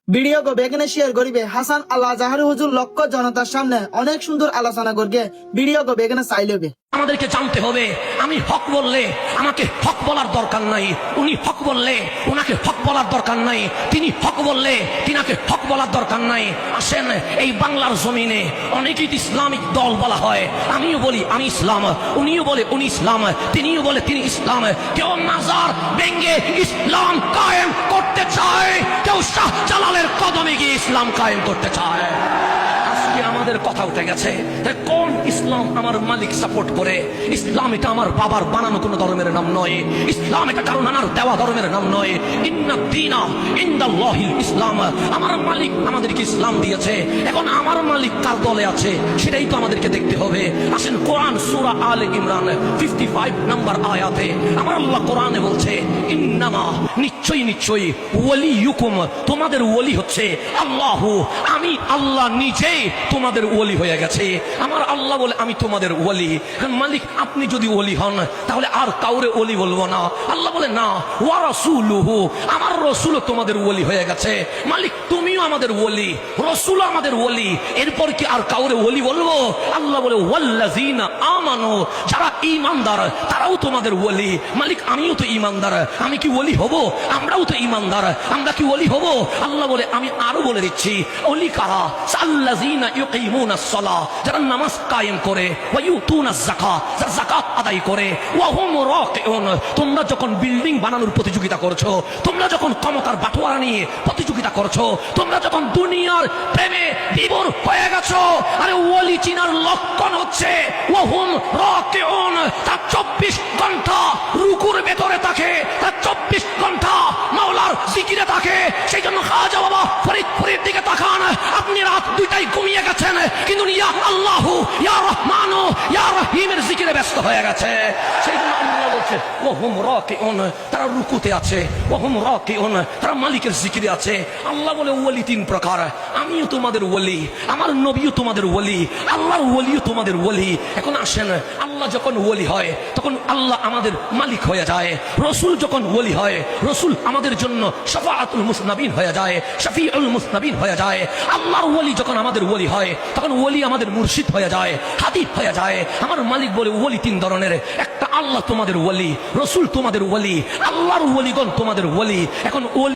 Video গো বেগনে share করিবে হাসান আল্লাহ জাহারি হুজুর লক্ষ জনতার সামনে অনেক সুন্দর আলোচনা করবে। ভিডিও গো বেগনে চাইলেবে আমাদেরকে জানতে হবে, আমি হক বললে আমাকে হক বলার দরকার নাই, উনি হক বললে ওনাকে হক বলার দরকার নাই, তিনি হক বললে তিনাকে হক বলার দরকার নাই। আসেন, এই বাংলার জমিনে অনেকেই ইসলামিক দল বলা হয়, আমিও বলি আমি ইসলাম, উনিও বলে উনি ইসলাম, তিনিও বলে তিনি ইসলাম। কেউ মাজার ভেঙ্গে ইসলাম কায়েম করতে চায়, কেউ শাহ জালালের কদমে গিয়ে ইসলাম কায়েম করতে চায়। আমাদের কথা উঠে গেছে, কোন ইসলাম আমার মালিক সাপোর্ট করে? ইসলাম এটা আমার বাবার বানানো কোনো ধর্মের নাম নয়, ইসলাম এটা কারো নানার দেওয়া ধর্মের নাম নয়। ইন্না দীনা ইনদাল্লাহিল ইসলাম। আমার মালিক আমাদেরকে ইসলাম দিয়েছে, এখন আমার মালিক কার দলে আছে সেটাই তো আমাদেরকে দেখতে হবে। আসেন, কোরআন সূরা আলে ইমরান 55 নম্বর আয়াতে আমার আল্লাহ কোরআনে বলছে, ইন্নামা নিশ্চয়ই নিশ্চয়ই ওয়ালিয়ুকুম, তোমাদের ওলি হচ্ছে আল্লাহু, আমি আল্লাহ নিজেই তোমাদের ওলি হয়ে গেছে। আমার আল্লাহ বলে আমি তোমাদের ওলি। মালিক আপনি যদি ওলি হন তাহলে আর কাউরে ওলি বলবো না। আল্লাহ বলে না, ওয়া রাসূলুহু, আমার রাসূলও তোমাদের ওলি হয়ে গেছে। মালিক তুমিও আমাদের ওলি, রাসূল আমাদের ওলি, এরপর কি আর কাউরে ওলি বলবো? আল্লাহ বলে ওয়াল্লাযিনা আমানু, যারা ঈমানদার তারাও তোমাদের ওলি। মালিক আমিও তো ঈমানদার, আমি কি ওলি হব? আমরাও তো ঈমানদার, আমরা কি ওলি হব? আল্লাহ বলে আমি আরো বলে দিচ্ছি, ওলি কারা? আল্লাযিনা ইউকিমুনাস সালাহ, যারা নামাজ কায়েম করে, ওয়া ইউতুনাজ যাকাত, যারা যাকাত আদায় করে, ওয়া হুম রাকিউন, তোমরা যখন বিল্ডিং বানানোর প্রতিযোগিতা করছো, তোমরা যখন ক্ষমতার বাটোয়ারা নিয়ে প্রতিযোগিতা করছো, তোমরা যখন দুনিয়ার প্রেমে বিভোর হয়ে গেছো, আরে ওলি চিনার লক্ষণ হচ্ছে ওয়া হুম রাকিউন, তার 24 ঘন্টা রুকুর ভেতরে থাকে, তার 24 ঘন্টা মাওলার জিকিরে থাকে। সেই জন্য খাজা বাবা ফরিদ দিকে তাকান, আপনি রাত 2টায় ঘুমিয়ে গেছেন, কিন্তু ইয়া আল্লাহু ইয়া রহমানু ইয়া রহিমের জিকিরে ব্যস্ত হয়ে গেছে। সেই জন্য আল্লাহ বলছে ওয়া হুম রাকিউন, তারা রুকুতে আছে, ওয়া হুম রাকিউন, তারা মালিকের জিকিরে আছে। আল্লাহ বলে ওলি 3 প্রকার, আমিও তোমাদের ওলি, আমার নবীও তোমাদের ওলি, আল্লাহর ওলিও তোমাদের ওলি। এখন আসেন, আল্লাহ যখন ওলি হয় তখন আল্লাহ আমাদের মালিক হয়ে যায়। রসুল যখন ওলি হয়, রসুল আমাদের জন্য শাফাআতুল মুসনাবিন হয়ে যায়, শাফিউল মুসনাবিন হয়ে যায়। আল্লাহর ওলি যখন আমাদের ওলি হয় তখন ওলি আমাদের মুর্শিদ হয়ে যায়, হাবিব হয়ে যায়। আমার মালিক বলে ওলি 3 ধরনের, একটা আল্লাহ তোমাদের ওলি, রসুল তোমাদের ওলি, আল্লাহর ওলিগণ তোমাদের ওলি। এখন ওলি